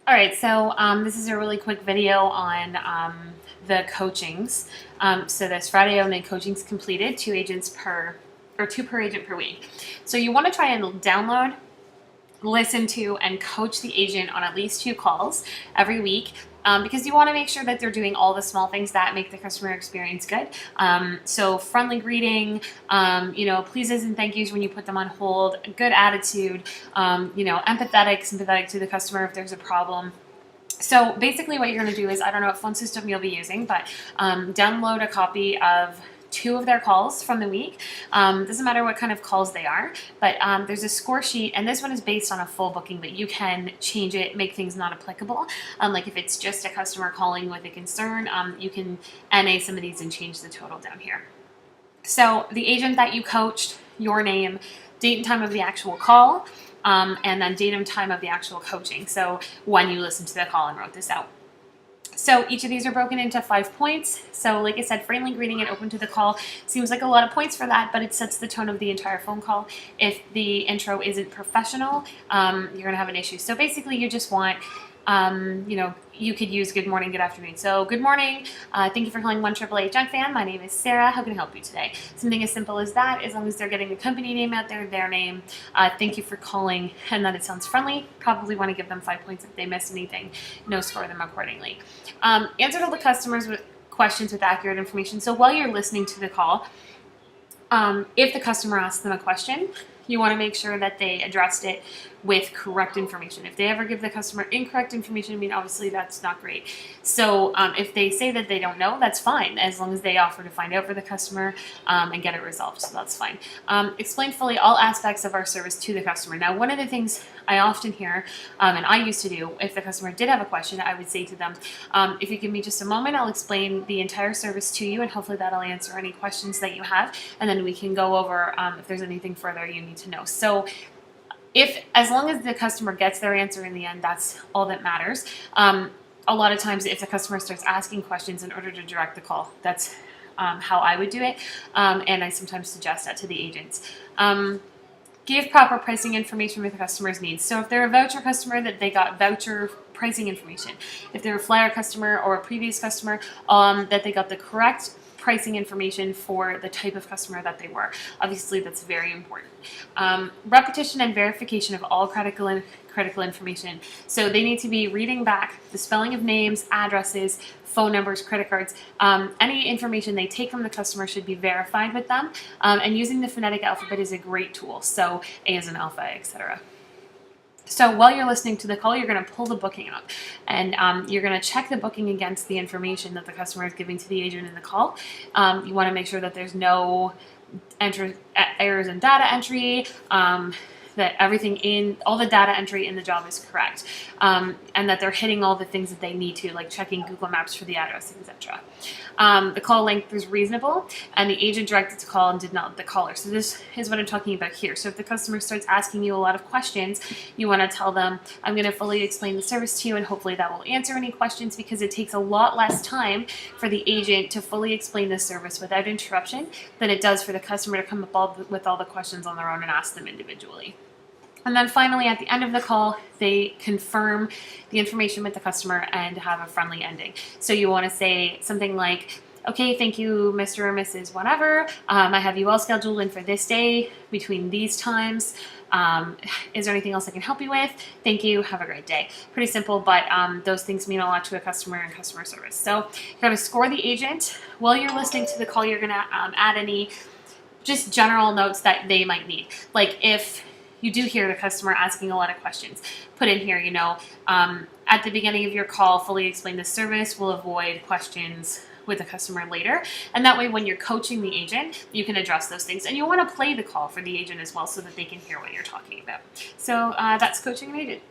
All right, so this is a really quick video on the coachings. So this Friday only coachings completed, two per agent per week. So you want to try and download, listen to, and coach the agent on at least 2 calls every week. Because you want to make sure that they're doing all the small things that make the customer experience good. So friendly greeting, pleases and thank yous when you put them on hold, good attitude, sympathetic to the customer if there's a problem. So basically what you're going to do is, I don't know what phone system you'll be using, but download a copy of 2 of their calls from the week. Doesn't matter what kind of calls they are, but there's a score sheet, and this one is based on a full booking, but you can change it, make things not applicable. Like if it's just a customer calling with a concern, you can NA some of these and change the total down here. So the agent that you coached, your name, date and time of the actual call, and then date and time of the actual coaching. So when you listened to the call and wrote this out. So each of these are broken into 5 points. So like I said, friendly greeting and open to the call seems like a lot of points for that, but it sets the tone of the entire phone call. If the intro isn't professional, you're gonna have an issue. So basically you just want, you could use good morning, good afternoon. So good morning, thank you for calling 1-888 Junk Fan. My name is Sarah. How can I help you today? Something as simple as that, as long as they're getting the company name out there, their name, thank you for calling, and that it sounds friendly. Probably want to give them 5 points if they miss anything. No, score them accordingly. Answer all the customers with questions with accurate information. So while you're listening to the call, if the customer asks them a question, you want to make sure that they addressed it with correct information. If they ever give the customer incorrect information, obviously that's not great. So if they say that they don't know, that's fine, as long as they offer to find out for the customer and get it resolved. So that's fine. Explain fully all aspects of our service to the customer. Now, one of the things I often hear, and I used to do, if the customer did have a question, I would say to them, if you give me just a moment, I'll explain the entire service to you, and hopefully that'll answer any questions that you have, and then we can go over if there's anything further you need to know. So as long as the customer gets their answer in the end, that's all that matters. A lot of times if the customer starts asking questions in order to direct the call, that's how I would do it, and I sometimes suggest that to the agents. Give proper pricing information with the customer's needs. So if they're a voucher customer, that they got voucher pricing information. If they're a flyer customer or a previous customer, that they got the correct pricing information for the type of customer that they were. Obviously, that's very important. Repetition and verification of all critical information. So they need to be reading back the spelling of names, addresses, phone numbers, credit cards. Any information they take from the customer should be verified with them. And using the phonetic alphabet is a great tool. So A as in alpha, etc. So while you're listening to the call, you're going to pull the booking up, and you're going to check the booking against the information that the customer is giving to the agent in the call. You want to make sure that there's no errors in data entry, that all the data entry in the job is correct, and that they're hitting all the things that they need to, like checking Google Maps for the address, etc. The call length is reasonable, and the agent directed to call and did not the caller. So this is what I'm talking about here. So if the customer starts asking you a lot of questions, you want to tell them, I'm going to fully explain the service to you, and hopefully that will answer any questions, because it takes a lot less time for the agent to fully explain the service without interruption than it does for the customer to come up with all the questions on their own and ask them individually. And then finally, at the end of the call, they confirm the information with the customer and have a friendly ending. So you want to say something like, okay, thank you, Mr. or Mrs. whatever. I have you all scheduled in for this day between these times. Is there anything else I can help you with? Thank you. Have a great day. Pretty simple, but those things mean a lot to a customer and customer service. So you're going to score the agent. While you're listening to the call, you're going to add any just general notes that they might need. Like if you do hear the customer asking a lot of questions, put in here, at the beginning of your call, fully explain the service. We'll avoid questions with the customer later. And that way, when you're coaching the agent, you can address those things. And you want to play the call for the agent as well, so that they can hear what you're talking about. So that's coaching an agent.